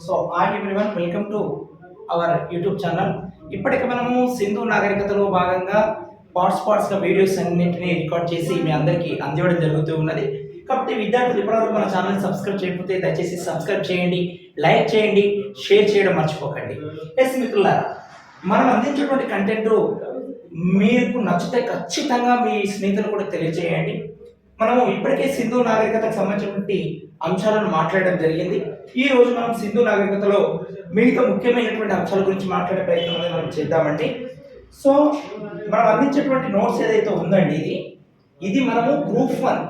So hi everyone, welcome to our YouTube channel. ఇప్పటికి మనము సింధు నాగరికతలో భాగంగా పార్ట్స్గా వీడియోస్ అన్నింటినీ రికార్డ్ చేసి మీ అందరికీ అందివ్వడం జరుగుతూ ఉన్నది. కాబట్టి విద్యార్థులు ఇప్పటివరకు మన ఛానల్ సబ్స్క్రైబ్ చేయకపోతే దయచేసి సబ్స్క్రైబ్ చేయండి, లైక్ చేయండి, షేర్ చేయడం మర్చిపోకండి. ఎస్ మిత్రులారా, మనం అందించేటువంటి కంటెంట్ మీకు నచ్చితే ఖచ్చితంగా మీ స్నేహితులు కూడా తెలియజేయండి. మనము ఇప్పటికే సింధు నాగరికతకు సంబంధించినటువంటి అంశాలను మాట్లాడడం జరిగింది. ఈ రోజు మనం సింధు నాగరికతలో మిగతా ముఖ్యమైనటువంటి అంశాల గురించి మాట్లాడే ప్రయత్నం అనేది మనం చేద్దామండి. సో మనం అందించేటువంటి నోట్స్ ఏదైతే ఉందండి, ఇది మనము group 1,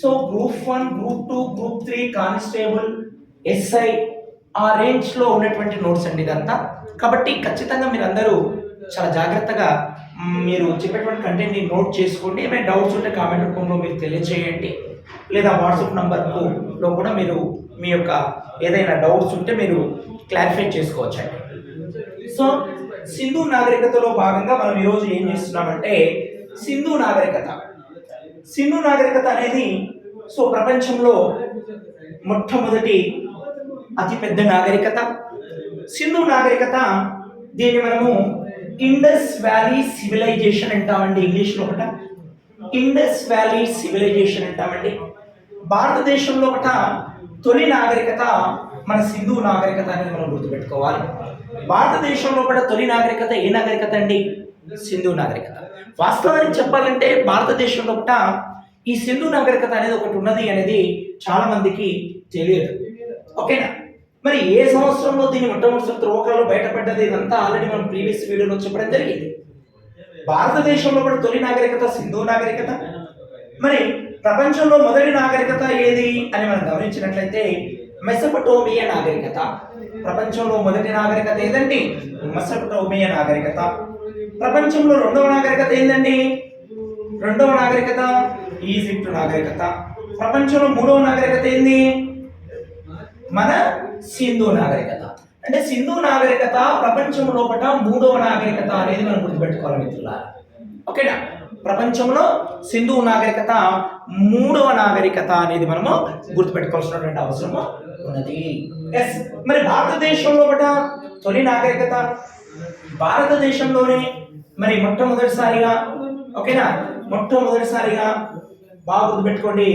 so group 1, group 2, group 3, constable, SI ఆ రేంజ్లో ఉన్నటువంటి నోట్స్ అండి ఇదంతా. కాబట్టి ఖచ్చితంగా మీరు అందరూ చాలా జాగ్రత్తగా మీరు చెప్పేటువంటి కంటెంట్ని నోట్ చేసుకోండి. ఏమైనా డౌట్స్ ఉంటే కామెంట్ రూపంలో మీరు తెలియజేయండి, లేదా వాట్సాప్ నంబర్లో కూడా మీరు మీ యొక్క ఏదైనా డౌట్స్ ఉంటే మీరు క్లారిఫై చేసుకోవచ్చండి. సో సింధు నాగరికతలో భాగంగా మనం ఈరోజు ఏం చేస్తున్నామంటే సింధు నాగరికత అనేది సో ప్రపంచంలో మొట్టమొదటి అతిపెద్ద నాగరికత సింధు నాగరికత. దీన్ని మనము ఇండస్ వ్యాలీ సివిలైజేషన్ అంటామండి, ఇంగ్లీష్లో ఒకట ఇండస్ వ్యాలీ సివిలైజేషన్ అంటామండి. భారతదేశంలో ఒకట తొలి నాగరికత మన సింధు నాగరికత అనేది మనం గుర్తుపెట్టుకోవాలి. భారతదేశంలో కూడా తొలి నాగరికత ఏ నాగరికత అండి? సింధు నాగరికత. వాస్తవానికి చెప్పాలంటే భారతదేశంలో కూడా ఈ సింధు నాగరికత అనేది ఒకటి ఉన్నది అనేది చాలా మందికి తెలియదు. ఓకేనా? మరి ఏ సంవత్సరంలో దీని మొట్టమొదటి త్రోకలో బయటపడ్డది, ఇదంతా ఆల్రెడీ మనం ప్రీవియస్ వీడియోలో చెప్పడం జరిగింది. భారతదేశంలో కూడా తొలి నాగరికత సింధు నాగరికత. మరి ప్రపంచంలో మొదటి నాగరికత ఏది అని మనం గమనించినట్లయితే మెసొపటోమియా నాగరికత. ప్రపంచంలో మొదటి నాగరికత ఏదండి? మెసొపటోమియా నాగరికత. ప్రపంచంలో రెండవ నాగరికత ఏందండి? రెండవ నాగరికత ఈజిప్ట్ నాగరికత. ప్రపంచంలో మూడవ నాగరికత ఏంది? మన సింధు నాగరికత. అంటే సింధు నాగరికత ప్రపంచం లోపల మూడవ నాగరికత అనేది మనం గుర్తుపెట్టుకోవాలి మిత్రులారా. ఓకేనా? ప్రపంచంలో సింధు నాగరికత మూడవ నాగరికత అనేది మనము గుర్తుపెట్టుకోవాల్సినటువంటి అవసరం ఉన్నది. ఎస్, మరి భారతదేశంలో ఒకట తొలి నాగరికత భారతదేశంలోనే మరి మొట్టమొదటిసారిగా, ఓకేనా, మొట్టమొదటిసారిగా బాగా గుర్తుపెట్టుకోండి,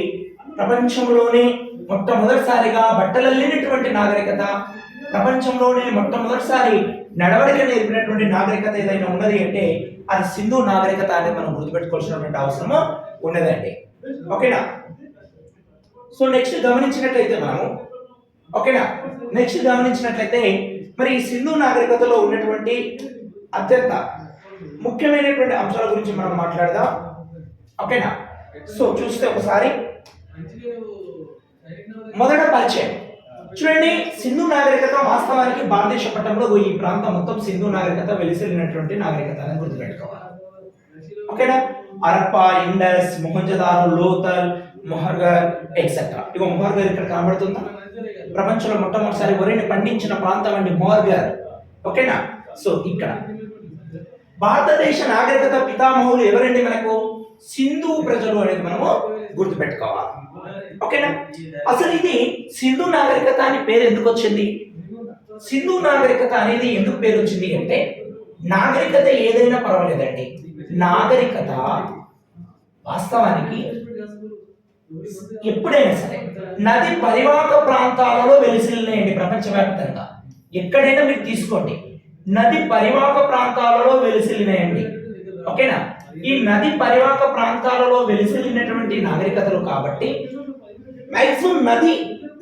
ప్రపంచంలోనే మొట్టమొదటిసారిగా బట్టలల్లినటువంటి నాగరికత, ప్రపంచంలోనే మొట్టమొదటిసారి నడవడిక నేర్పినటువంటి నాగరికత ఏదైనా ఉన్నది అంటే అది సింధు నాగరికత అనేది మనం గుర్తుపెట్టుకోవాల్సినటువంటి అవసరం ఉన్నదండి. ఓకేనా? సో నెక్స్ట్ గమనించినట్లయితే మనము, ఓకేనా, నెక్స్ట్ గమనించినట్లయితే మరి ఈ సింధు నాగరికతలో ఉన్నటువంటి అత్యంత ముఖ్యమైనటువంటి అంశాల గురించి మనం మాట్లాడదాం. ఓకేనా? సో చూస్తే ఒకసారి మొదట పరిచయం చూడండి. సింధు నాగరికత వాస్తవానికి భారతదేశ పట్టణంలో ఈ ప్రాంతం మొత్తం సింధు నాగరికత వెలిసిల్లినటువంటి నాగరికత అని గుర్తుపెట్టుకోవాలి. ఓకేనా? హరప్పా, ఇండస్, మొహంజదారో, లోథల్, మొహర్గర్ ఎక్సెట్రా. ఇగో మొహర్గర్ ఇక్కడ కనబడుతుందా? ప్రపంచంలో మొట్టమొదటిసారి వరిని పండించిన ప్రాంతం అండి మొహర్గర్. ఓకేనా? సో ఇక్కడ భారతదేశ నాగరికత పితామహులు ఎవరండి? మనకు సింధు ప్రజలు అనేది మనము గుర్తుపెట్టుకోవాలి. ఓకేనా? అసలు ఇది సింధు నాగరికత అని పేరు ఎందుకు వచ్చింది? సింధు నాగరికత అనేది ఎందుకు పేరు వచ్చింది అంటే, నాగరికత ఏదైనా పర్వాలేదండి, నాగరికత వాస్తవానికి ఎప్పుడైనా సరే నది పరివాహక ప్రాంతాలలో వెలిసిల్లేయండి. ప్రపంచవ్యాప్తంగా ఎక్కడైనా మీరు తీసుకోండి, నది పరివాహక ప్రాంతాలలో వెలిసిల్లినాయండి. ఓకేనా? ఈ నది పరివాహక ప్రాంతాలలో వెలిసిల్లినటువంటి నాగరికతలు కాబట్టి మ్యాక్సిమం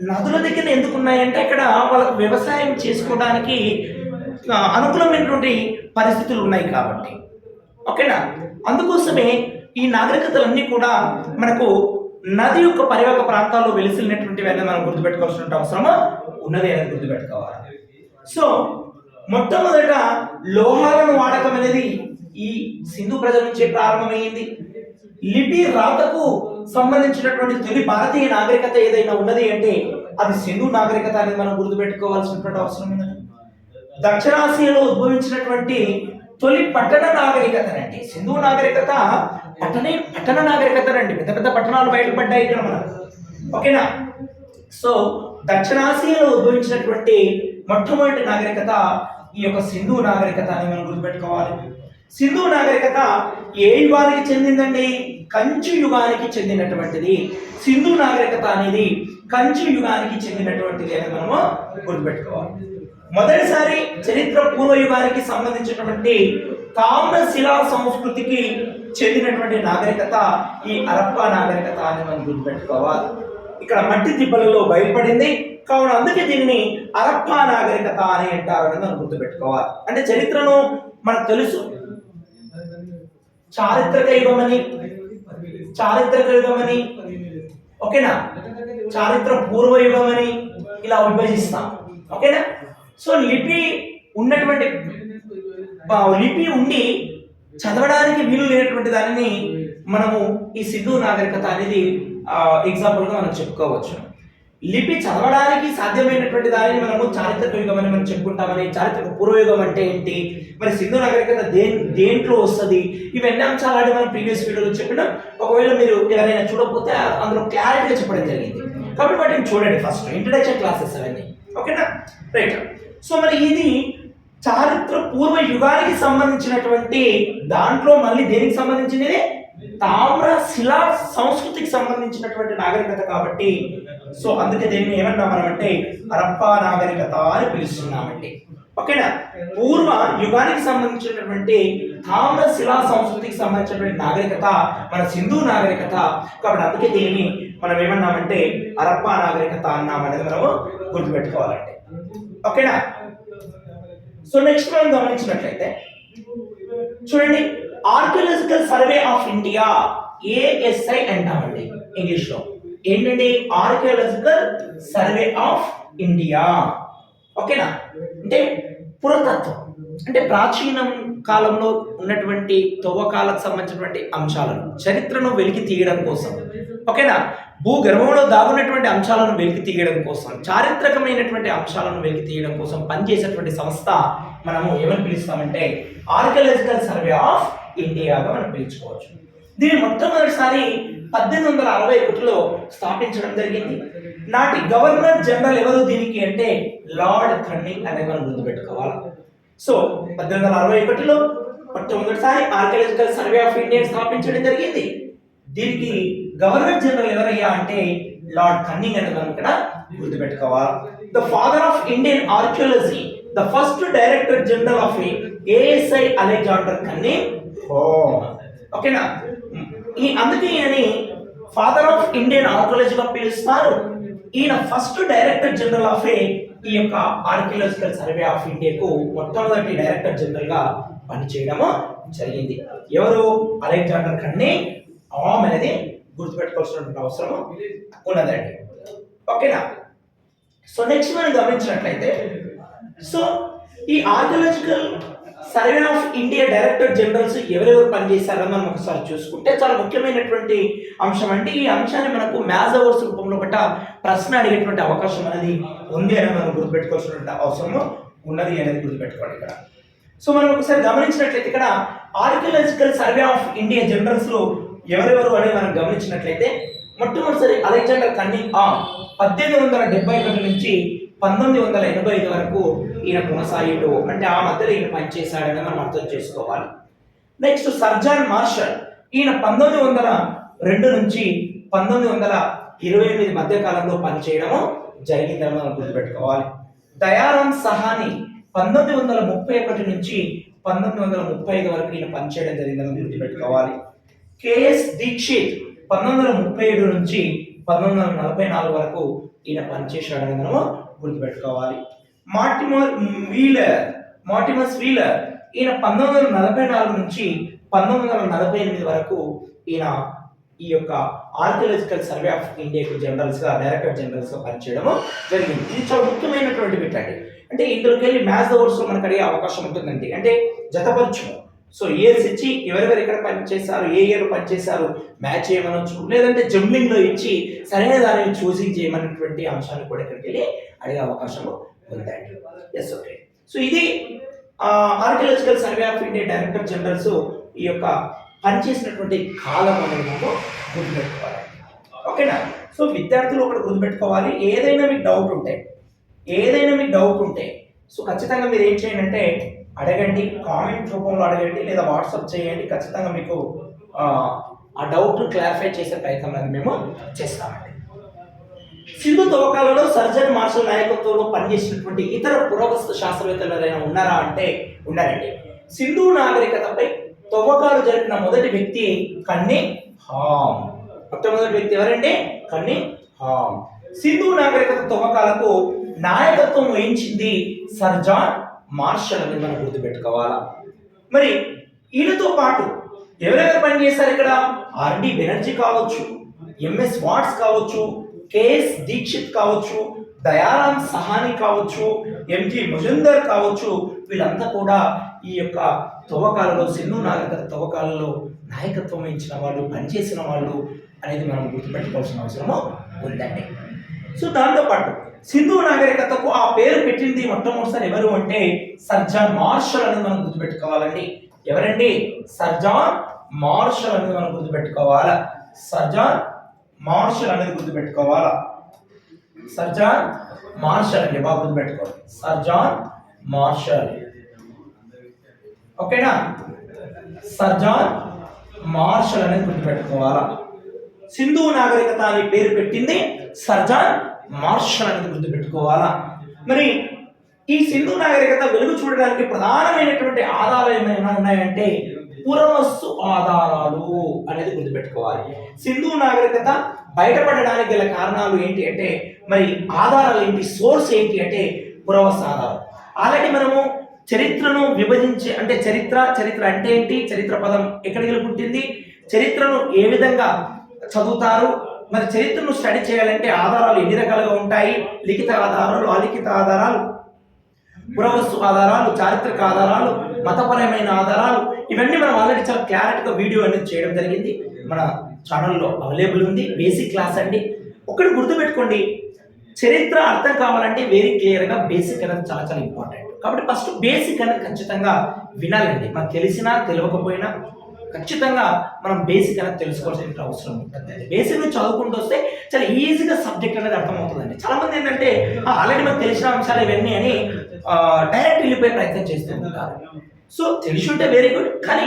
నదుల దగ్గర ఎందుకు ఉన్నాయంటే అక్కడ వాళ్ళకు వ్యవసాయం చేసుకోవడానికి అనుకూలమైనటువంటి పరిస్థితులు ఉన్నాయి కాబట్టి. ఓకేనా? అందుకోసమే ఈ నాగరికతలన్నీ కూడా మనకు నది యొక్క పరివాహక ప్రాంతాల్లో వెలిసిల్లినటువంటివి అనేది మనం గుర్తుపెట్టుకోవాల్సిన అవసరం ఉన్నది అనేది గుర్తుపెట్టుకోవాలి. సో మొట్టమొదట లోహాలను వాడకం అనేది ఈ సింధు ప్రజల నుంచే ప్రారంభమైంది. లిపి రాతకు సంబంధించినటువంటి తొలి భారతీయ నాగరికత ఏదైనా ఉన్నది అంటే అది సింధు నాగరికత అనేది మనం గుర్తుపెట్టుకోవాల్సినటువంటి అవసరం ఉన్నది. దక్షిణాసియాలో ఉద్భవించినటువంటి తొలి పట్టణ నాగరికత అంటే సింధు నాగరికత పట్టణ నాగరికత అండి. పెద్ద పెద్ద పట్టణాలు బయటపడ్డాయి ఇక్కడ మనకు. ఓకేనా? సో దక్షిణాసియాలో ఉద్భవించినటువంటి మొట్టమొదటి నాగరికత ఈ యొక్క సింధు నాగరికత అని మనం గుర్తుపెట్టుకోవాలి. సింధు నాగరికత ఏ యుగానికి చెందిందండి? కంచు యుగానికి చెందినటువంటిది. సింధు నాగరికత అనేది కంచు యుగానికి చెందినటువంటిది అని మనము గుర్తుపెట్టుకోవాలి. మొదటిసారి చరిత్ర పూర్వ యుగానికి సంబంధించినటువంటి తామ్రశిలా సంస్కృతికి చెందినటువంటి నాగరికత ఈ హరప్పా నాగరికత అని మనం గుర్తుపెట్టుకోవాలి. ఇక్కడ మట్టి దిబ్బలలో బయలుపడింది కావున అందుకే దీనిని హరప్పా నాగరికత అని అంటారని మనం గుర్తుపెట్టుకోవాలి. అంటే చరిత్రను మనకు తెలుసు, చారిత్రక యుగమని, ఓకేనా, చారిత్ర పూర్వ యుగమని ఇలా విభజిస్తాం, ఓకేనా. సో లిపి ఉండి చదవడానికి వీలు లేనటువంటి దానిని మనము ఈ సింధు నాగరికత అనేది ఎగ్జాంపుల్గా మనం చెప్పుకోవచ్చు. లిపి చదవడానికి సాధ్యమైనటువంటి దానిని మనము చారిత్రక యుగం అని మనం చెప్పుకుంటామని. చారిత్రక పూర్వయుగం అంటే ఏంటి, మరి సింధు నాగరికత దేంట్లో వస్తుంది, ఇవన్నీ అంశాలు మనం ప్రీవియస్ వీడియోలో చెప్పినాం. ఒకవేళ మీరు ఎవరైనా చూడకపోతే అందులో క్లారిటీగా చెప్పడం జరిగింది, కాబట్టి వాటిని చూడండి. ఫస్ట్ ఇంట్రడక్షన్ క్లాసెస్ అవన్నీ, ఓకేనా, రైట్. సో మరి ఇది చారిత్ర పూర్వ యుగానికి సంబంధించినటువంటి దాంట్లో మళ్ళీ దేనికి సంబంధించినది? తామ్రశిలా సంస్కృతికి సంబంధించినటువంటి నాగరికత కాబట్టి సో అందుకే దీన్ని ఏమన్నా మనం అంటే హరప్పా నాగరికత అని పిలుస్తున్నామండి, ఓకేనా. పూర్వ యుగానికి సంబంధించినటువంటి తామ్రశిలా సంస్కృతికి సంబంధించినటువంటి నాగరికత మన సింధు నాగరికత కాబట్టి అందుకే దీన్ని మనం ఏమన్నామంటే హరప్పా నాగరికత అన్నామనేది మనము గుర్తుపెట్టుకోవాలండి, ఓకేనా. సో నెక్స్ట్ మనం గమనించినట్లయితే చూడండి, archaeological survey of India, ASI అంటామండి ఇంగ్లీష్ లో. ఏంటండి? ఆర్కియాలజికల్ సర్వే ఆఫ్ ఇండియా, ఓకేనా. అంటే పురాతత్వం, అంటే ప్రాచీన కాలంలో ఉన్నటువంటి తవ్వకాలకు సంబంధించినటువంటి అంశాలను, చరిత్రను వెలికి తీయడం కోసం, ఓకేనా, భూగర్భంలో దాగున్నటువంటి అంశాలను వెలికి తీయడం కోసం, చారిత్రకమైనటువంటి అంశాలను వెలికి తీయడం కోసం పనిచేసేటువంటి సంస్థ మనము ఏమని పిలుస్తామంటే ఆర్కియాలజికల్ సర్వే ఆఫ్ ఇండియాగా మనం పిలుచుకోవచ్చు. దీన్ని మొట్టమొదటిసారి 1861లో స్థాపించడం జరిగింది. నాటి గవర్నర్ జనరల్ ఎవరు దీనికి అంటే లార్డ్ కన్నింగ్ అనేది మనం గుర్తుపెట్టుకోవాలి. సో 1861లో మొట్టమొదటిసారి ఆర్కియాలజికల్ సర్వే ఆఫ్ ఇండియా స్థాపించడం జరిగింది. దీనికి గవర్నర్ జనరల్ ఎవరయ్యా అంటే లార్డ్ కన్నింగ్ అనేది మనం ఇక్కడ గుర్తుపెట్టుకోవాలి. The father of Indian archaeology, the first director general of ASI Alexander cunning, ఓకేనా. అందుకే ఈయనని ఫాదర్ ఆఫ్ ఇండియన్ ఆర్కియాలజీగా పిలుస్తారు. ఈయన ఫస్ట్ డైరెక్టర్ జనరల్ ఆఫ్ ఈ యొక్క ఆర్కియాలజికల్ సర్వే ఆఫ్ ఇండియాకు మొట్టమొదటి డైరెక్టర్ జనరల్ గా పనిచేయడము జరిగింది. ఎవరు? అలెగ్జాండర్ కన్నింగ్ అనేది గుర్తుపెట్టుకోవాల్సిన అవసరం ఉన్నదండి, ఓకేనా. సో నెక్స్ట్ మనం గమనించినట్లయితే సో ఈ archaeological survey of India director generals ఎవరెవరు పనిచేశారని మనం ఒకసారి చూసుకుంటే చాలా ముఖ్యమైనటువంటి అంశం. అంటే ఈ అంశాన్ని మనకు మ్యాథ్స్ అవర్స్ రూపంలో గట్ట ప్రశ్న అడిగేటువంటి అవకాశం అనేది ఉంది అని మనం గుర్తుపెట్టుకోవాల్సిన అవసరం ఉన్నది అనేది గుర్తుపెట్టుకోవాలి ఇక్కడ. సో మనం ఒకసారి గమనించినట్లయితే ఇక్కడ archaeological survey of India generals లో ఎవరెవరు అనేది మనం గమనించినట్లయితే మొట్టమొదటిసారి అలెగ్జాండర్ కన్నింగ్ 1871 నుంచి 1985 వరకు ఈయన కొనసాగిండు, అంటే ఆ మధ్యలో ఈయన పనిచేశాడని మనం అర్థం చేసుకోవాలి. నెక్స్ట్ సర్ జాన్ మార్షల్, ఈయన 1902 నుంచి 1928 మధ్య కాలంలో పనిచేయడము జరిగిందని మనం గుర్తుపెట్టుకోవాలి. దయారాం సహాని 1931 నుంచి 1935 వరకు ఈయన పనిచేయడం జరిగిందని గుర్తుపెట్టుకోవాలి. కేఎస్ దీక్షిత్ 1937 నుంచి 1944 వరకు ఈయన పనిచేశాడని మనము గుర్తుపెట్టుకోవాలి. మార్టిమస్ వీలర్ ఈయన 1944 నుంచి 1948 వరకు ఈయన ఈ యొక్క ఆర్కియాలజికల్ సర్వే ఆఫ్ ఇండియాకు జనరల్స్ గా డైరెక్టర్ జనరల్స్ గా పనిచేయడం జరిగింది. ఇది చాలా ముఖ్యమైనటువంటి బిట్ అండి. అంటే ఇందులోకి వెళ్ళి మ్యాథ్స్ అవర్స్ లో మనకు అడిగే అవకాశం ఉంటుందండి. అంటే జతపరచు, సో ఇయర్స్ ఇచ్చి ఎవరెవరు ఎక్కడ పనిచేశారు, ఏ ఇయర్ పనిచేశారు మ్యాచ్ చేయమనొచ్చు, లేదంటే జంబ్లింగ్ లో ఇచ్చి సరైన దానిని చూసింగ్ చేయమన్నటువంటి అంశాన్ని కూడా ఇక్కడికి వెళ్ళి అడిగే అవకాశం ఉందండి. Yes, okay. సో ఇది archaeological survey of India director generals ఈ యొక్క పనిచేసినటువంటి కాలం అనేది మనం గుర్తుపెట్టుకోవాలి, ఓకేనా. సో విద్యార్థులు ఒకటి గుర్తుపెట్టుకోవాలి, ఏదైనా మీకు డౌట్ ఉంటే సో ఖచ్చితంగా మీరు ఏం చేయండి అంటే అడగండి, కామెంట్ రూపంలో అడగండి లేదా వాట్సాప్ చేయండి. ఖచ్చితంగా మీకు ఆ డౌట్ క్లారిఫై చేసే ప్రయత్నం అనేది మేము చేస్తామండి. సింధు తవ్వకాలలో సర్జన్ మార్షల్ నాయకత్వంలో పనిచేసినటువంటి ఇతర పురావస్తు శాస్త్రవేత్తలు ఎవరైనా ఉన్నారా అంటే ఉన్నారండి. సింధు నాగరికతపై తవ్వకాలు జరిపిన మొదటి వ్యక్తి కన్నింగ్హామ్. మొట్టమొదటి వ్యక్తి ఎవరండి? కన్నింగ్హామ్. సింధు నాగరికత తవ్వకాలకు నాయకత్వం వహించింది సర్ జాన్ మార్షల్ అని మనం గుర్తుపెట్టుకోవాలా. మరి వీళ్ళతో పాటు ఎవరెవరు పనిచేశారు ఇక్కడ? ఆర్డి బెనర్జీ కావచ్చు, ఎంఎస్ వాట్స్ కావచ్చు, కేఎస్ దీక్షిత్ కావచ్చు, దయారాం సహాని కావచ్చు, ఎంజి ముజుందర్ కావచ్చు. వీళ్ళంతా కూడా ఈ యొక్క తవ్వకాలలో, సింధు నాగరికత తవ్వకాలలో నాయకత్వం వహించిన వాళ్ళు, పనిచేసిన వాళ్ళు అనేది మనం గుర్తుపెట్టుకోవాల్సిన అవసరము ఉందండి. సో దాంతోపాటు సింధు నాగరికతకు ఆ పేరు పెట్టింది మొట్టమొదటిసారి ఎవరు అంటే సర్ జాన్ మార్షల్ అనేది మనం గుర్తుపెట్టుకోవాలండి. ఎవరండి? సర్ జాన్ మార్షల్ అనేది మనం గుర్తుపెట్టుకోవాలా. సర్ జాన్ మార్షల్ అనేది గుర్తుపెట్టుకోవాలా. సర్ జాన్ మార్షల్ అండి, బాగా గుర్తుపెట్టుకోవాలి. సర్ జాన్ మార్షల్, ఓకేనా? సర్ జాన్ మార్షల్ అనేది గుర్తుపెట్టుకోవాలా. సింధు నాగరికత అని పేరు పెట్టింది సర్ జాన్ మార్షల్ అనేది గుర్తుపెట్టుకోవాలా. మరి ఈ సింధు నాగరికత వెలుగు చూడడానికి ప్రధానమైనటువంటి ఆధారాలు ఏమైనా ఉన్నాయంటే పురావస్తు ఆధారాలు అనేది గుర్తుపెట్టుకోవాలి. సింధు నాగరికత బయటపడడానికి గల కారణాలు ఏంటి అంటే మరి ఆధారాలు ఏంటి, సోర్స్ ఏంటి అంటే పురావస్తు ఆధారాలు. ఆల్రెడీ మనము చరిత్రను విభజించి అంటే చరిత్ర అంటే ఏంటి, చరిత్ర పదం ఎక్కడికి పుట్టింది, చరిత్రను ఏ విధంగా చదువుతారు, మరి చరిత్రను స్టడీ చేయాలంటే ఆధారాలు ఎన్ని రకాలుగా ఉంటాయి, లిఖిత ఆధారాలు, అలిఖిత ఆధారాలు, పురావస్తు ఆధారాలు, చారిత్రక ఆధారాలు, మతపరమైన ఆధారాలు, ఇవన్నీ మనం ఆల్రెడీ చాలా క్లారిటీగా వీడియో అనేది చేయడం జరిగింది. మన ఛానల్లో అవైలబుల్ ఉంది. బేసిక్ క్లాస్ అండి. ఒకటి గుర్తుపెట్టుకోండి, చరిత్ర అర్థం కావాలంటే వెరీ క్లియర్గా బేసిక్ అనేది చాలా చాలా ఇంపార్టెంట్. కాబట్టి ఫస్ట్ బేసిక్ అనేది ఖచ్చితంగా వినాలండి. మనకు తెలిసినా తెలియకపోయినా ఖచ్చితంగా మనం బేసిక్ అనేది తెలుసుకోవాల్సిన అవసరం ఉంటుంది. బేసిక్ నుంచి చదువుకుంటూ వస్తే చాలా ఈజీగా సబ్జెక్ట్ అనేది అర్థమవుతుందండి. చాలా మంది ఏంటంటే ఆల్రెడీ మనకు తెలిసిన అంశాలు ఇవన్నీ అని డైరెక్ట్ వెళ్ళిపోయే ప్రయత్నం చేస్తూ ఉంటారు. సో తెలిసి ఉంటే వెరీ గుడ్, కానీ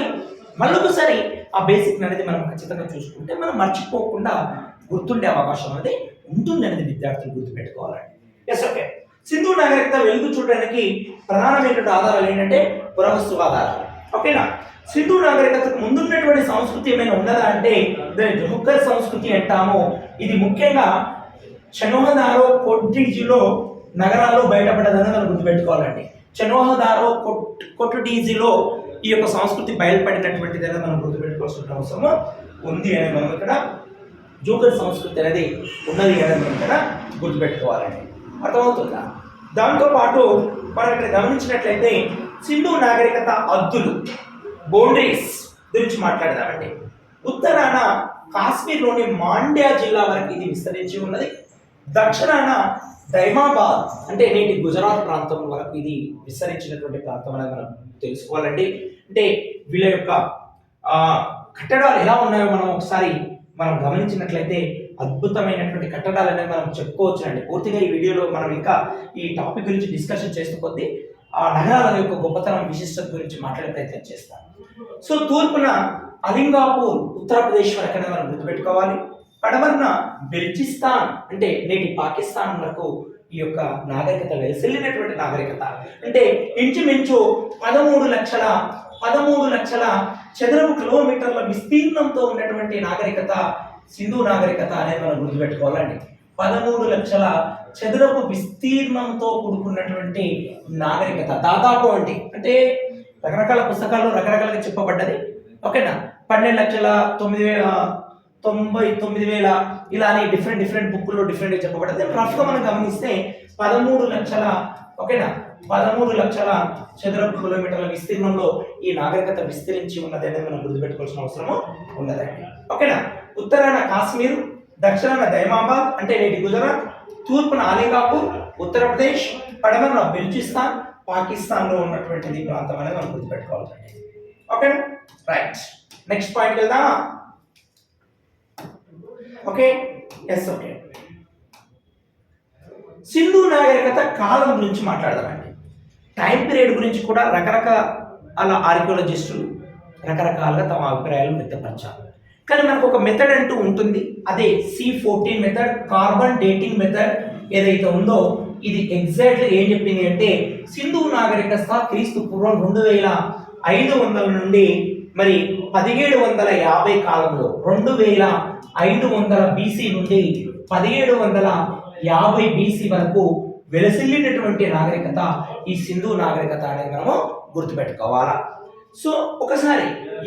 మళ్ళొకసారి ఆ బేసిక్ అనేది మనం ఖచ్చితంగా చూసుకుంటే మనం మర్చిపోకుండా గుర్తుండే అవకాశం అనేది ఉంటుంది అనేది విద్యార్థులు గుర్తుపెట్టుకోవాలండి. Yes, okay. సింధు నాగరికత వెలుగు చూడడానికి ప్రధానమైనటువంటి ఆధారాలు ఏంటంటే పురావస్తు ఆధారాలు, ఓకేనా? సింధు నాగరికతకు ముందున్నటువంటి సంస్కృతి ఏమైనా ఉన్నదా అంటే దాన్ని జోహర్ సంస్కృతి అంటాము. ఇది ముఖ్యంగా చనోహదారో కొట్టిజీలో నగరాల్లో బయటపడ్డదని మనం గుర్తుపెట్టుకోవాలండి. చనోహదారో కొట్టుడీజీలో ఈ యొక్క సంస్కృతి బయలుపడినటువంటిది అనేది మనం గుర్తుపెట్టుకోవాల్సిన అవసరం ఉంది అనేది మనం ఇక్కడ జోకర్ సంస్కృతి అనేది ఉన్నది అనేది మనం ఇక్కడ గుర్తుపెట్టుకోవాలండి. అర్థమవుతుందా? దాంతోపాటు మనం ఇక్కడ గమనించినట్లయితే సింధు నాగరికత అద్దులు, బౌండరీస్ గురించి మాట్లాడదామండి. ఉత్తరాన కాశ్మీర్లోని మాండ్యా జిల్లా వరకు ఇది విస్తరించి ఉన్నది. దక్షిణాన దైమాబాద్ అంటే నేటి గుజరాత్ ప్రాంతం వరకు ఇది విస్తరించినటువంటి ప్రాంతం అనేది మనం తెలుసుకోవాలండి. అంటే వీళ్ళ యొక్క కట్టడాలు ఎలా ఉన్నాయో మనం గమనించినట్లయితే అద్భుతమైనటువంటి కట్టడాలు అనేది మనం చెప్పుకోవచ్చు అండి. పూర్తిగా ఈ వీడియోలో మనం ఇంకా ఈ టాపిక్ గురించి డిస్కషన్ చేస్తూ కొద్దీ ఆ నగరాల యొక్క గొప్పతనం, విశిష్టత గురించి మాట్లాడే ప్రయత్నం చేస్తాం. సో తూర్పున అలింగాపూర్ ఉత్తరప్రదేశ్ వరకు మనం గుర్తుపెట్టుకోవాలి. పడమరన బెల్చిస్తాన్ అంటే నేటి పాకిస్తాన్ వరకు ఈ యొక్క నాగరికత వెలిసిల్లినటువంటి నాగరికత. అంటే ఇంచుమించు 13 లక్షల చదరపు కిలోమీటర్ల విస్తీర్ణంతో ఉన్నటువంటి నాగరికత సింధు నాగరికత అనేది మనం గుర్తుపెట్టుకోవాలండి. 13 లక్షల చదరపు విస్తీర్ణంతో కూడుకున్నటువంటి నాగరికత దాదాపు అంటే రకరకాల పుస్తకాల్లో రకరకాలుగా చెప్పబడ్డది, ఓకేనా? 12,09,99,000 ఇలా అని డిఫరెంట్ బుక్లో డిఫరెంట్గా చెప్పబడ్డది. రఫ్గా మనం గమనిస్తే 13 లక్షల, ఓకేనా, 13 లక్షల చదరపు కిలోమీటర్ల విస్తీర్ణంలో ఈ నాగరికత విస్తరించి ఉన్నది అనేది మనం గుర్తుపెట్టుకోవాల్సిన అవసరము ఉన్నదండి, ఓకేనా? ఉత్తరాన కాశ్మీర్, దక్షిణాన దైమాబాద్ అంటే నేటి గుజరాత్, తూర్పున అలింగాపూర్ ఉత్తరప్రదేశ్, పడమరన బెల్చిస్తాన్ పాకిస్తాన్లో ఉన్నటువంటిది ప్రాంతం అనేది మనం గుర్తుపెట్టుకోవాలండి, ఓకేనా? రైట్, నెక్స్ట్ పాయింట్ వెళ్దాం. Okay, yes okay. సింధు నాగరికత కాలం గురించి మాట్లాడదామండి. టైం పీరియడ్ గురించి కూడా రకరకాల ఆర్కియాలజిస్టులు రకరకాలుగా తమ అభిప్రాయాలు వ్యక్తపరచారు. కానీ మనకు ఒక మెథడ్ అంటూ ఉంటుంది, అదే C14 method, carbon dating method ఏదైతే ఉందో ఇది ఎగ్జాక్ట్లీ ఏం చెప్పింది అంటే సింధు నాగరికత క్రీస్తు పూర్వం 2500 నుండి మరి 1750 కాలంలో 2500 బీసీ నుండి 1750 బీసీ వరకు వెలసిల్లినటువంటి నాగరికత ఈ సింధు నాగరికత అనేది మనము గుర్తుపెట్టుకోవాలా. సో ఒకసారి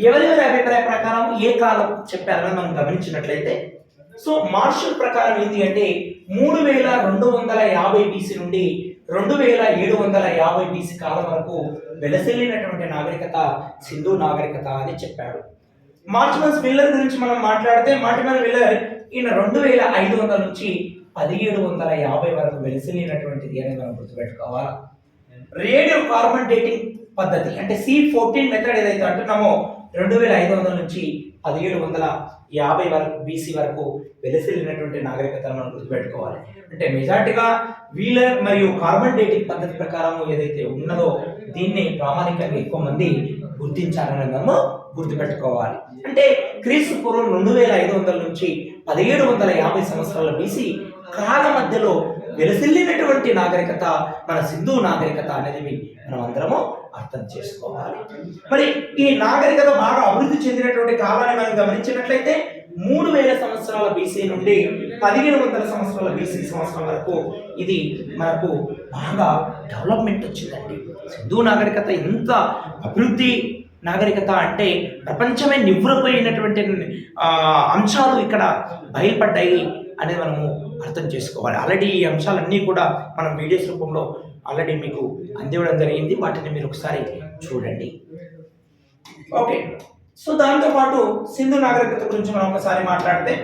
ఎవరెవరి అభిప్రాయ ప్రకారం ఏ కాలం చెప్పారని మనం గమనించినట్లయితే, సో మార్షల్ ప్రకారం ఏంటి అంటే 3250 బీసీ నుండి 2750 బీసీ కాలం వరకు వెలసిల్లినటువంటి నాగరికత సింధు నాగరికత అని చెప్పాడు. మార్టిమస్ మిల్లర్ గురించి మనం మాట్లాడితే మార్టిమస్ మిల్లర్ ఈయన 2500 నుంచి 1750 వరకు వెలసిల్లినటువంటిది అని మనం గుర్తుపెట్టుకోవాలి. రేడియో కార్బన్ డేటింగ్ పద్ధతి అంటే C14 మెథడ్ ఏదైతే అంటున్నామో 2500 నుంచి 1750 వరకు బీసీ వరకు వెలసిల్లినటువంటి నాగరికతను మనం గుర్తుపెట్టుకోవాలి. అంటే మెజార్టీగా వీలర్ మరియు కార్బన్ డేటింగ్ పద్ధతి ప్రకారం ఏదైతే ఉన్నదో దీన్ని ప్రామాణికంగా ఎక్కువ మంది గుర్తించాలని మనము గుర్తుపెట్టుకోవాలి. అంటే క్రీస్తు పూర్వం 2500 నుంచి 1750 సంవత్సరాల బీసీ కాల మధ్యలో వెలసిల్లినటువంటి నాగరికత మన సింధు నాగరికత అనేది మనం అందరము అర్థం చేసుకోవాలి. మరి ఈ నాగరికత బాగా అభివృద్ధి చెందినటువంటి కాలాన్ని మనం గమనించినట్లయితే 3000 సంవత్సరాల బీసీ నుండి 1500 సంవత్సరాల బీసీ సంవత్సరం వరకు ఇది మనకు బాగా డెవలప్మెంట్ వచ్చిందండి. సింధు నాగరికత ఎంత అభివృద్ధి నాగరికత అంటే ప్రపంచమే నివ్వెరపోయినటువంటి అంశాలు ఇక్కడ బయలుపడ్డాయి అనేది మనము అర్థం చేసుకోవాలి. ఆల్రెడీ ఈ అంశాలన్నీ కూడా మనం వీడియోస్ రూపంలో ఆల్రెడీ మీకు అందివ్వడం జరిగింది, వాటిని మీరు ఒకసారి చూడండి. ఓకే, సో దాంతోపాటు సింధు నాగరికత గురించి మనం ఒకసారి మాట్లాడితే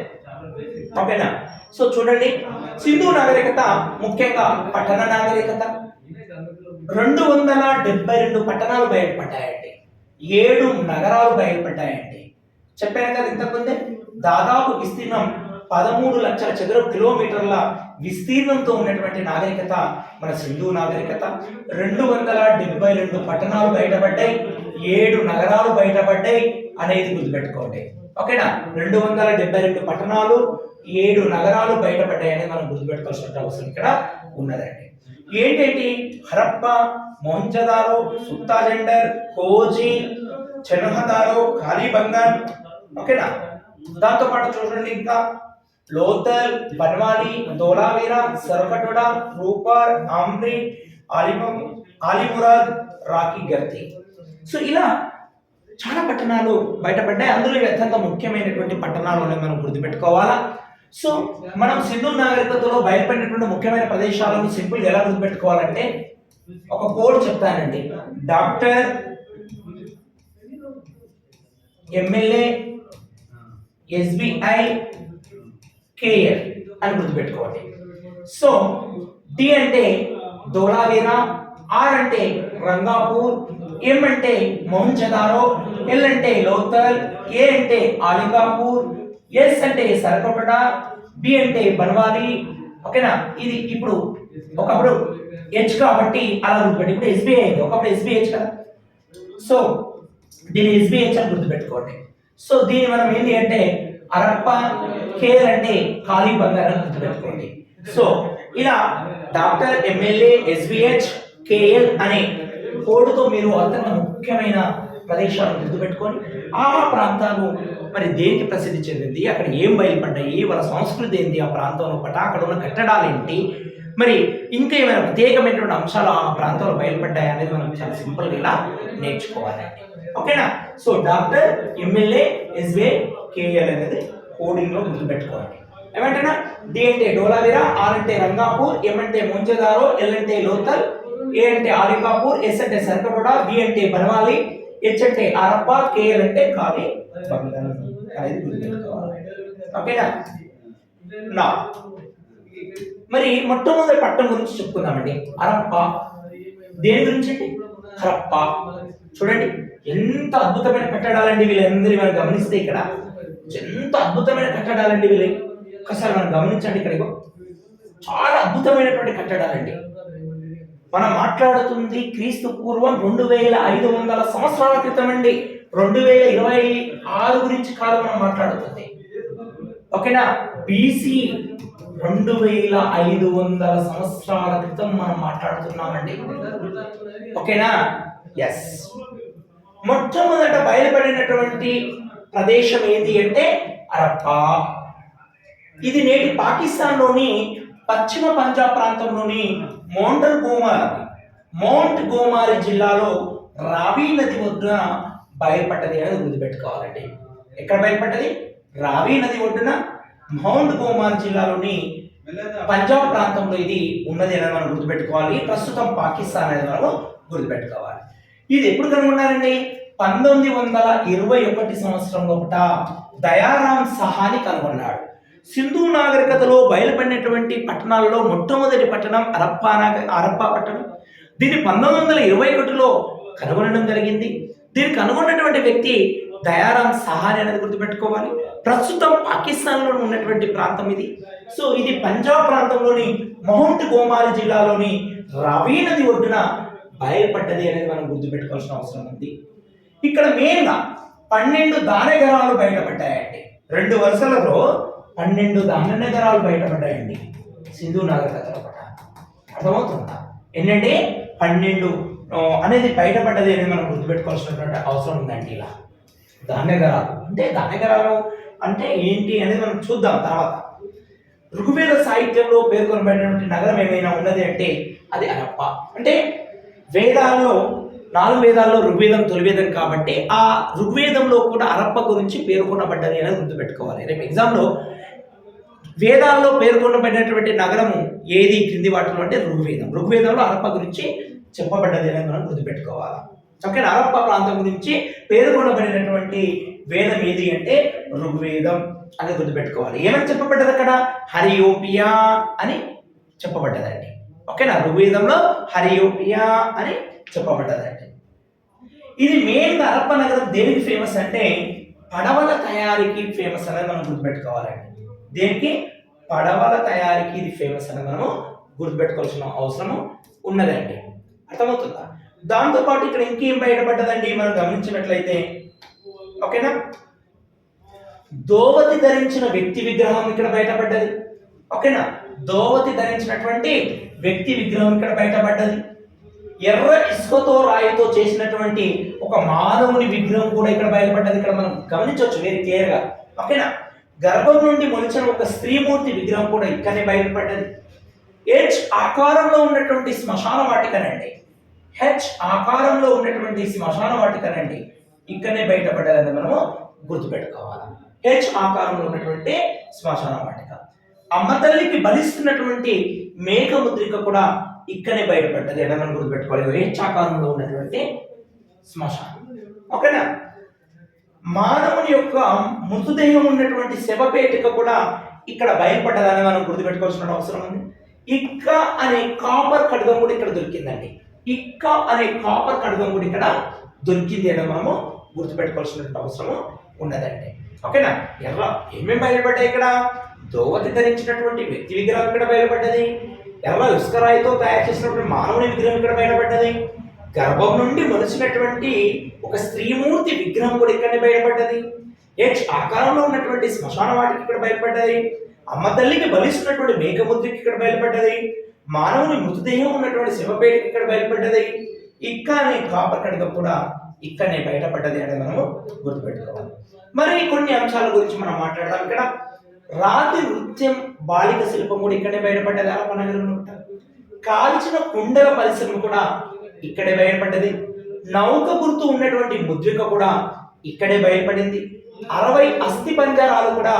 ఓకేనా. సో చూడండి, సింధు నాగరికత ముఖ్యంగా పట్టణ నాగరికత. 272 పట్టణాలు బయటపడ్డాయండి, 7 నగరాలు బయటపడ్డాయండి. చెప్పాను కదా ఇంతకుముందే, దాదాపు విస్తీర్ణం 13 లక్షల చదరపు కిలోమీటర్ల విస్తీర్ణంతో ఉన్నటువంటి నాగరికత మన సింధు నాగరికత. 272 పట్టణాలు బయటపడ్డాయి, 7 నగరాలు బయటపడ్డాయి అనేది గుర్తుపెట్టుకోండి. ఓకేనా, 272 పట్టణాలు 7 నగరాలు బయటపడ్డాయి అనేది మనం గుర్తుపెట్టుకోవాల్సిన అవసరం ఇక్కడ ఉన్నదండి. ఏంటంటే హరప్ప, మొహంజదారో, సుత్తాజెండర్, కోజి, చెనహదారో, కాళీబంగన్. ఓకేనా, దాంతో పాటు చూడండి ఇంకా లోథల్, బన్వాలి, ధోలావీరా, సరకటోడా, రూపర్, ఆమ్రి, ఆలిమురాద్, రాఖీ గర్తి. సో ఇలా చాలా పట్టణాలు బయటపడ్డాయి. అందులో అత్యంత ముఖ్యమైనటువంటి పట్టణాలు మనం గుర్తుపెట్టుకోవాలా. సో మనం సింధు నాగరికతలో బయటపడినటువంటి ముఖ్యమైన ప్రదేశాలను సింపుల్ ఎలా గుర్తుపెట్టుకోవాలంటే ఒక కోడ్ చెప్తానండి, డాక్టర్, ఎమ్మెల్యే, SBI, KL అని గుర్తుపెట్టుకోండి. సో డి అంటే ధోలావీరా, ఆర్ అంటే రంగాపూర్, ఎం అంటే మొహంజదారో, ఎల్ అంటే లోథల్, ఏ అంటే ఆలింగాపూర్, ఎస్ అంటే సరకటోడా, బి అంటే బన్వాలి. ఓకేనా, ఇది ఇప్పుడు ఒకప్పుడు హెచ్ కాబట్టి అలా గుర్తుపెట్టి ఇప్పుడు SBI అయింది, ఒకప్పుడు SBH కదా. సో దీన్ని SBH అని గుర్తుపెట్టుకోండి. సో దీన్ని మనం ఏంటి అంటే హరప్ప, కేఎల్ అంటే ఖాళీ బంగారం గుర్తుపెట్టుకోండి. సో ఇలా డాక్టర్, ఎమ్మెల్యే, SBH, KL అనే కోడ్తో మీరు అత్యంత ముఖ్యమైన ప్రదేశాలను గుర్తుపెట్టుకొని ఆ ప్రాంతాలు మరి దేనికి ప్రసిద్ధి చెందింది, అక్కడ ఏం బయలుపడ్డాయి, వాళ్ళ సంస్కృతి ఏంటి, ఆ ప్రాంతంలో అక్కడ ఉన్న కట్టడాలు ఏంటి, మరి ఇంకా ఏమైనా ప్రత్యేకమైనటువంటి అంశాలు ఆ ప్రాంతంలో బయలుపడ్డాయి అనేది మనం చాలా సింపుల్గా ఇలా నేర్చుకోవాలండి. ఓకేనా, so doctor, MLA, SBI, KL అనేది కోడింగ్ లో గుర్తుపెట్టుకోవాలి. ఏమంటేనా డి అంటే ధోలావీరా, ఆర్ అంటే రంగాపూర్, ఎం అంటే మొహంజదారో, ఎల్ అంటే లోథల్, ఏ అంటే ఆలింగాపూర్, ఎస్ అంటే సరకటోడా, బి అంటే బన్వాలి, హెచ్ అంటే హరప్ప, KL అంటే ఖాళీ బంగారం అనేది గుర్తుపెట్టుకోవాలి. ఓకేనా, నా మరి మొట్టమొదటి పట్టణం గురించి చెప్పుకుందామండి. హరప్ప దేని గురించి? హరప్ప. చూడండి ఎంత అద్భుతమైన కట్టడాలండి వీళ్ళందరూ మనం గమనిస్తే ఇక్కడ ఎంత అద్భుతమైన కట్టడాలండి వీళ్ళు. ఒకసారి మనం గమనించండి. ఇక్కడ చాలా అద్భుతమైనటువంటి కట్టడాలండి. మనం మాట్లాడుతుంది క్రీస్తు పూర్వం 2500 సంవత్సరాల క్రితం అండి. 2026 గురించి కాదు మనం మాట్లాడుతుంది. ఓకేనా, బీసీ 2500 సంవత్సరాల క్రితం మనం మాట్లాడుతున్నామండి. ఓకేనా, ఎస్. మొట్టమొదట బయలుపడినటువంటి ప్రదేశం ఏంటి అంటే హరప్పా. ఇది నేటి పాకిస్తాన్లోని పశ్చిమ పంజాబ్ ప్రాంతంలోని మౌంట్ గోమారి జిల్లాలో రావి నది ఒడ్డున బయలుపడ్డది అనేది గుర్తుపెట్టుకోవాలండి. ఎక్కడ బయలుపడ్డది? రావి నది ఒడ్డున మౌంట్ గోమారి జిల్లాలోని పంజాబ్ ప్రాంతంలో ఇది ఉన్నది అనేది మనం గుర్తుపెట్టుకోవాలి. ప్రస్తుతం పాకిస్తాన్ అనేది మనం గుర్తుపెట్టుకోవాలి. ఇది ఎప్పుడు కనుగొన్నారండి? 1921 సంవత్సరం లోపల దయారాం సహాని కనుగొన్నాడు. సింధు నాగరికతలో బయలుపడినటువంటి పట్టణాల్లో మొట్టమొదటి పట్టణం హరప్పా పట్టణం. దీన్ని 1921లో కనుగొనడం జరిగింది. దీన్ని కనుగొన్నటువంటి వ్యక్తి దయారాం సహాని అనేది గుర్తుపెట్టుకోవాలి. ప్రస్తుతం పాకిస్తాన్లో ఉన్నటువంటి ప్రాంతం ఇది. సో ఇది పంజాబ్ ప్రాంతంలోని మౌంట్ గోమారి జిల్లాలోని రవి నది ఒడ్డున బయలుపడ్డది అనేది మనం గుర్తుపెట్టుకోవాల్సిన అవసరం ఉంది. ఇక్కడ మెయిన్గా 12 దానగరాలు బయటపడ్డాయండి. 2 వరుసలలో 12 దానగరాలు బయటపడ్డాయండి సింధు నాగరికతలో. అర్థమవుతుందా? ఏంటంటే 12 అనేది బయటపడ్డది అనేది మనం గుర్తుపెట్టుకోవాల్సినటువంటి అవసరం ఉందండి. ఇలా దానగరాలు అంటే ఏంటి అనేది మనం చూద్దాం తర్వాత. ఋగ్వేద సాహిత్యంలో పేర్కొనబడినటువంటి నగరం ఏమైనా ఉన్నది అంటే అది హరప్పా. అంటే వేదాల్లో 4 వేదాల్లో ఋగ్వేదం తొలి వేదం కాబట్టి ఆ ఋగ్వేదంలో కూడా హరప్పా గురించి పేర్కొనబడ్డది అనేది గుర్తుపెట్టుకోవాలి. రేపు ఎగ్జామ్లో వేదాల్లో పేర్కొనబడినటువంటి నగరము ఏది క్రింది వాటిలో అంటే ఋగ్వేదంలో హరప్పా గురించి చెప్పబడ్డది అనేది మనం గుర్తుపెట్టుకోవాలి. ఓకే, హరప్పా ప్రాంతం గురించి పేర్కొనబడినటువంటి వేదం ఏది అంటే ఋగ్వేదం అని గుర్తుపెట్టుకోవాలి. ఏమని చెప్పబడ్డది అక్కడ? హరియోపియా అని చెప్పబడ్డదండి. ఓకేనా, ఋగ్వేదంలో హరియోపియా అని చెప్పబడ్డదండి. ఇది మెయిన్గా హరప్పా నగరం దేనికి ఫేమస్ అంటే పడవల తయారీకి ఫేమస్ అనేది మనం గుర్తుపెట్టుకోవాలండి. దేనికి? పడవల తయారీకి ఇది ఫేమస్ అనేది మనము గుర్తుపెట్టుకోవాల్సిన అవసరం ఉన్నదండి. అర్థమవుతుందా? దాంతోపాటు ఇక్కడ ఇంకేం బయటపడ్డదండి మనం గమనించినట్లయితే, ఓకేనా, దోవతి ధరించిన వ్యక్తి విగ్రహం ఇక్కడ బయటపడ్డది. ఓకేనా, దోవతి ధరించినటువంటి వ్యక్తి విగ్రహం ఇక్కడ బయటపడ్డది. ఎర్ర ఇసుకతో రాయితో చేసినటువంటి ఒక మానవుని విగ్రహం కూడా ఇక్కడ బయటపడ్డది. ఇక్కడ మనం గమనించవచ్చు వెరీ క్లియర్గా. ఓకేనా, గర్భం నుండి మొలిచిన ఒక స్త్రీమూర్తి విగ్రహం కూడా ఇక్కడనే బయటపడ్డది. హెచ్ ఆకారంలో ఉన్నటువంటి శ్మశాన వాటికనండి. ఇక్కడనే బయటపడ్డదని మనము గుర్తుపెట్టుకోవాలి. హెచ్ ఆకారంలో ఉన్నటువంటి శ్మశాన వాటిక. అమ్మ తల్లికి బలిస్తున్నటువంటి మేక ముద్రిక కూడా ఇక్కడనే బయటపడ్డది అని మనం గుర్తుపెట్టుకోవాలి. హెచ్ ఆకారంలో ఉన్నటువంటి శ్మశానం. ఓకేనా, మానవుని యొక్క మృతదేహం ఉన్నటువంటి శవపేటిక కూడా ఇక్కడ బయటపడ్డదని మనం గుర్తుపెట్టుకోవాల్సిన అవసరం ఉంది. ఇక్క అనే కాపర్ ఖడ్గం కూడా ఇక్కడ దొరికిందండి. ఇక్కడ దొరికింది అని మనము గుర్తుపెట్టుకోవాల్సిన అవసరం ఉన్నదండి. ఓకేనా, ఎర్ర ఏమేమి బయలుపడ్డాయి? ఇక్కడ దోవతి ధరించినటువంటి వ్యక్తి విగ్రహం ఇక్కడ బయలుపడ్డది. ఎర్ర ఇసుకరాయితో తయారు చేసినటువంటి మానవుని విగ్రహం ఇక్కడ బయటపడ్డది. గర్భం నుండి మొలిచినటువంటి ఒక స్త్రీమూర్తి విగ్రహం కూడా ఇక్కడనే బయటపడ్డది. హెచ్ ఆకారంలో ఉన్నటువంటి శ్మశాన వాటికి ఇక్కడ బయటపడ్డది. అమ్మ తల్లికి బలిస్తున్నటువంటి మేకముద్రికి ఇక్కడ బయలుపడ్డది. మానవుని మృతదేహం ఉన్నటువంటి శివపేటకి ఇక్కడ బయలుపడ్డది. అనే కాపర్ ఖడ్గం కూడా ఇక్కడనే బయటపడ్డది అని మనము గుర్తుపెట్టుకోవాలి. మరి కొన్ని అంశాల గురించి మనం మాట్లాడదాం. ఇక్కడ రాతి నృత్యం బాలిక శిల్పం కూడా ఇక్కడే బయటపడ్డది. హరప్పా నగరంలో కాల్చిన కుండల పరిశ్రమ కూడా ఇక్కడే బయటపడ్డది. నౌక గుర్తు ఉన్నటువంటి ముద్రిక కూడా ఇక్కడే బయటపడింది. 60 అస్థి పంజరాలు కూడా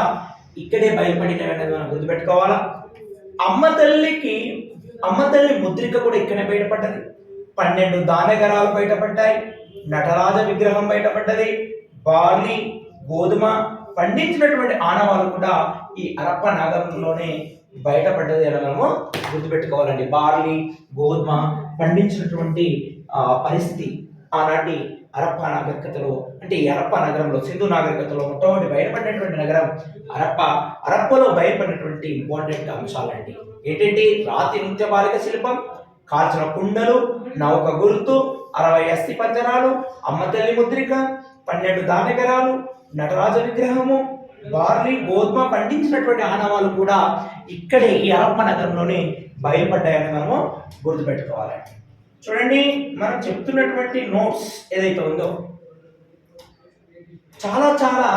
ఇక్కడే బయటపడినవి అనేది మనం గుర్తుపెట్టుకోవాలా. అమ్మ తల్లి ముద్రిక కూడా ఇక్కడే బయటపడ్డది. 12 దానగరాలు బయటపడ్డాయి. నటరాజ విగ్రహం బయటపడ్డది. బార్లీ, గోధుమ పండించినటువంటి ఆనవాళ్ళు కూడా ఈ హరప్పా నగరంలోనే బయటపడ్డది అని మనము గుర్తుపెట్టుకోవాలండి. బార్లీ, గోధుమ పండించినటువంటి పరిస్థితి ఆనాటి హరప్పా నాగరికతలో, అంటే ఈ హరప్పా నగరంలో, సింధు నాగరికతలో మొట్టమొదటి బయటపడినటువంటి నగరం హరప్పా. హరప్పలో బయటపడినటువంటి ఇంపార్టెంట్ అంశాలండి ఏంటంటే రాతి నృత్య బాలిక శిల్పం, కాల్చిన కుండలు, నౌక గుర్తు, 60 అస్థి పంజరాలు, అమ్మ తల్లి ముద్రిక, 12 దానగరాలు, నటరాజ విగ్రహము, బార్లీ గోధుమ పండించినటువంటి ఆనవాలు కూడా ఇక్కడే ఈ హరప్ప నగరంలోనే బయలుపడ్డాయని మనము గుర్తుపెట్టుకోవాలండి. చూడండి, మనం చెప్తున్నటువంటి నోట్స్ ఏదైతే ఉందో చాలా చాలా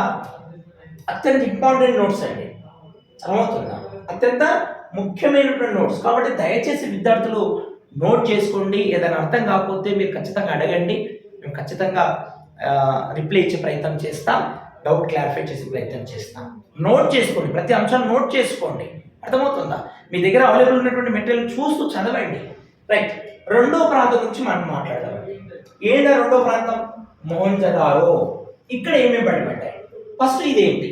అత్యంత ఇంపార్టెంట్ నోట్స్ అండి. అర్థమవుతుందా? అత్యంత ముఖ్యమైనటువంటి నోట్స్ కాబట్టి దయచేసి విద్యార్థులు నోట్ చేసుకోండి. ఏదైనా అర్థం కాకపోతే మీరు ఖచ్చితంగా అడగండి, మేము ఖచ్చితంగా రిప్లై ఇచ్చే ప్రయత్నం చేస్తాం, డౌట్ క్లారిఫై చేసే ప్రయత్నం చేస్తాం. నోట్ చేసుకోండి, ప్రతి అంశాన్ని నోట్ చేసుకోండి. అర్థమవుతుందా? మీ దగ్గర అవైలబుల్ ఉన్నటువంటి మెటీరియల్ చూస్తూ చదవండి. రైట్, రెండో ప్రాంతం నుంచి మనం మాట్లాడాలి. ఏదా రెండో ప్రాంతం? మొహంజదారో. ఇక్కడ ఏమేమి బయటపడ్డాయి? ఫస్ట్ ఇదేంటి?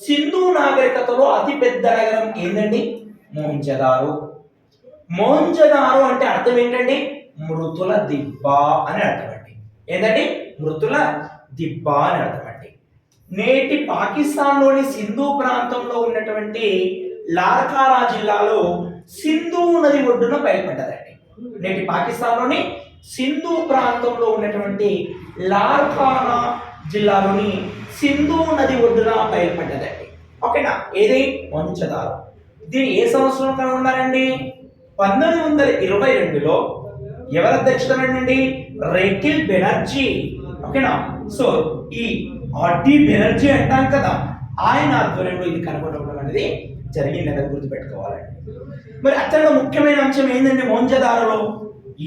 సింధు నాగరికతలో అతిపెద్ద నగరం ఏంటండి? మొహంజదారో. మొహంజదారో అంటే అర్థం ఏంటండి? మృతుల దిబ్బ అని అర్థం అండి. ఏంటండి? మృతుల దిబ్బ అని అర్థం అండి. నేటి పాకిస్తాన్లోని సింధు ప్రాంతంలో ఉన్నటువంటి లార్కారా జిల్లాలో సింధు నది ఒడ్డున బయలుపడ్డదండి. నేటి పాకిస్తాన్లోని సింధు ప్రాంతంలో ఉన్నటువంటి లార్కారా జిల్లాలోని సింధు నది ఒడ్డున బయలుపడ్డదండి. ఓకేనా? ఏది? మొహంజదారో. దీన్ని ఏ సంవత్సరం కనుగొన్నారండి? 1922లో ఎవరు అధ్యక్షతనండి? రేకిల్ బెనర్జీ. ఓకేనా? సో ఈ ఆర్డి బెనర్జీ అంటాం కదా, ఆయన ఆధ్వర్యంలో ఇది కనుగొనడం అనేది జరిగింది అనేది గుర్తుపెట్టుకోవాలండి. మరి అత్యంత ముఖ్యమైన అంశం ఏంటంటే మొహంజదారోలో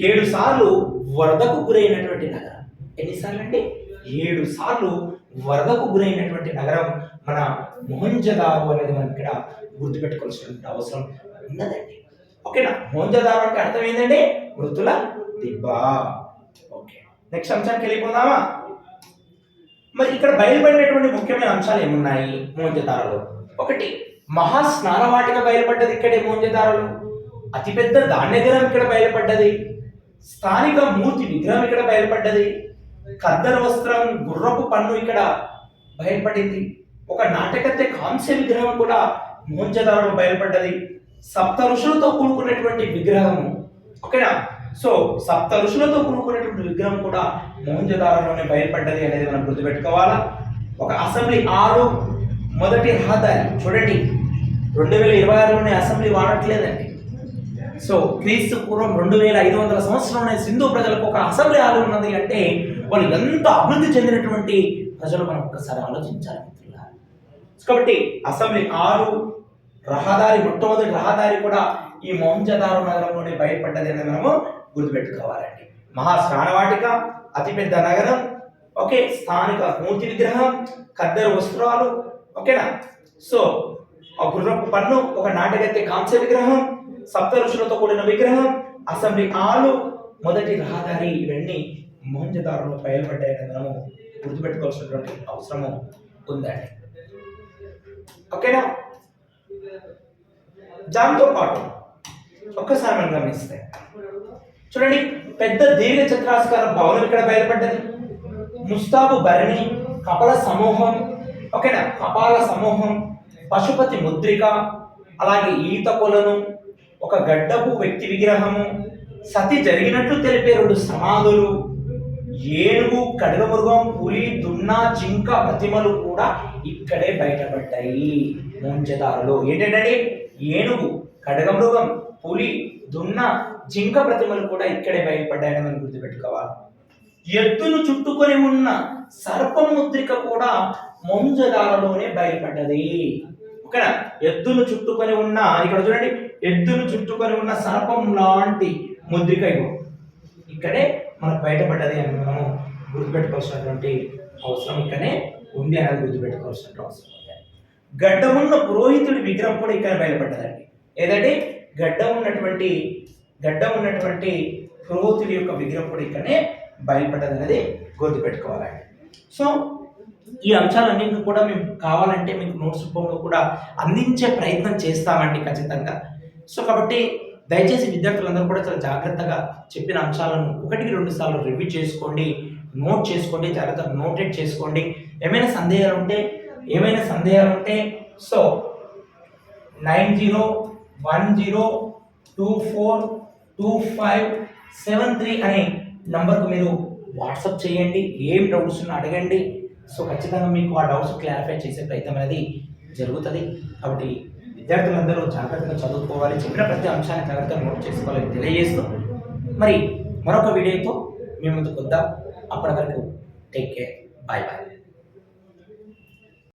7 సార్లు వరదకు గురైనటువంటి నగరం. ఎన్నిసార్లు అండి? 7 సార్లు వరదకు గురైనటువంటి నగరం మన మొహంజదారో అనేది మనం ఇక్కడ గుర్తుపెట్టుకోవాల్సిన అవసరం ఉన్నదండి. ఓకేనా? మొహంజదారో అంటే అర్థం ఏంటంటే మృతుల దిబ్బ. ఓకే, నెక్స్ట్ అంశానికి వెళ్ళిపోదామా? మరి ఇక్కడ బయలుపడినటువంటి ముఖ్యమైన అంశాలు ఏమున్నాయి మొహంజదారోలో? ఒకటి, మహా స్నానవాటిక బయలుపడ్డది ఇక్కడే మొహంజదారోలో. అతిపెద్ద ధాన్యగరం ఇక్కడ బయలుపడ్డది. స్థానిక మూర్తి విగ్రహం ఇక్కడ బయలుపడ్డది. ఖద్దరు వస్త్రం, గుర్రపు పన్ను ఇక్కడ బయలుపడింది. ఒక నాటకత్య కాంస్య విగ్రహం కూడా మొహంజదారోలో బయలుపడ్డది. సప్త ఋషులతో కూడుకున్నటువంటి విగ్రహము. ఓకేనా? సో సప్త ఋషులతో కూడుకున్నటువంటి విగ్రహం కూడా మొహంజదారోలోనే బయలుపడ్డది అనేది మనం గుర్తుపెట్టుకోవాలా. ఒక అసెంబ్లీ 6, మొదటి రహదారి. చూడండి, 2026లోనే అసెంబ్లీ వాడట్లేదండి. సో క్రీస్తు పూర్వం 2500 సంవత్సరంలోనే సింధు ప్రజలకు ఒక అసెంబ్లీ హాల్ ఉన్నది అంటే వాళ్ళు ఎంత అభివృద్ధి చెందినటువంటి ప్రజలు మనం ఒక్కసారి ఆలోచించాలి మిత్రులారా. కాబట్టి అసెంబ్లీ 6, రహదారి, మొట్టమొదటి రహదారి కూడా ఈ మొహంజదారో నగరంలోనే బయటపడ్డది అని మనము గుర్తుపెట్టుకోవాలండి. మహా స్నానవాటిక, అతిపెద్ద నగరం, ఓకే, స్థానిక మూర్తి విగ్రహం, ఖద్దరు వస్త్రాలు, ఓకేనా? సో ఆ గుర్రపు పన్ను, ఒక నాటకత్య కాంస్య విగ్రహం, సప్త ఋషులతో కూడిన విగ్రహం, అసెంబ్లీ 6, మొదటి రహదారి, ఇవన్నీ మొహంజదారోలో బయలుపడ్డాయని మనము గుర్తుపెట్టుకోవాల్సినటువంటి అవసరము ఉందండి. ఓకేనా? దాంతో పాటు ఒక్కసారి మనం గమనిస్తే చూడండి, పెద్ద దీర్ఘ చతురాస్కార భవనం ఇక్కడ బయలుపడ్డది. ముస్తాబు భరణి, కపాల సమూహం, ఓకేనా, కపాల సమూహం, పశుపతి ముద్రిక, అలాగే ఈత కొలను, ఒక గడ్డపు వ్యక్తి విగ్రహము, సతి జరిగినట్లు తెలిపే 2 సమాధులు, ఏనుగు, కడగమృగం, పులి, దున్న, జింక ప్రతిమలు కూడా ఇక్కడే బయటపడ్డాయి మొహంజదారోలో. ఏంటంటే ఏనుగు, కడగమృగం, పులి, దున్న, జింక ప్రతిమలు కూడా ఇక్కడే బయటపడ్డాయని మనం గుర్తుపెట్టుకోవాలి. ఎద్దును చుట్టుకొని ఉన్న సర్పం ముద్రిక కూడా మొహంజదారోలోనే బయటపడ్డది. ఓకేనా? ఎద్దును చుట్టుకొని ఉన్న, ఇక్కడ చూడండి, ఎద్దును చుట్టుకొని ఉన్న సర్పం లాంటి ముద్రిక ఇక్కడే మనకు బయటపడ్డది అని మనము గుర్తుపెట్టుకోవాల్సినటువంటి అవసరం ఇక్కడే ఉంది అనేది గుర్తుపెట్టుకోవాల్సిన అవసరం ఉంది. గడ్డమున్న పురోహితుడి విగ్రహం కూడా ఇక్కడ బయటపడ్డదండి. ఏదంటే గడ్డ ఉన్నటువంటి పురోహితుడి యొక్క విగ్రహం కూడా ఇక్కడనే బయలుపడ్డది అనేది గుర్తుపెట్టుకోవాలండి. సో ఈ అంశాలన్నింటినీ కూడా మేము కావాలంటే మీకు నోట్స్ రూపంలో కూడా అందించే ప్రయత్నం చేస్తామండి ఖచ్చితంగా. సో కాబట్టి దయచేసి విద్యార్థులందరూ కూడా చాలా జాగ్రత్తగా చెప్పిన అంశాలను 1-2 సార్లు రివ్యూ చేసుకోండి. నోట్ చేసుకోండి, జాగ్రత్తగా నోటెడ్ చేసుకోండి. ఏమైనా సందేహాలు ఉంటే సో 9010242573 అనే నంబర్కు మీరు వాట్సాప్ చేయండి. ఏం డౌట్స్ ఉన్నా అడగండి. సో ఖచ్చితంగా మీకు ఆ డౌట్స్ క్లారిఫై చేసే ప్రయత్నం అనేది జరుగుతుంది. కాబట్టి విద్యార్థులందరూ జాగ్రత్తగా చదువుకోవాలి, చెప్పిన ప్రతి అంశాన్ని జాగ్రత్తగా నోట్ చేసుకోవాలని తెలియజేస్తూ మరి మరొక వీడియోతో మీ ముందుకు వద్దాం. అప్పటి వరకు టేక్ కేర్, బాయ్ బాయ్.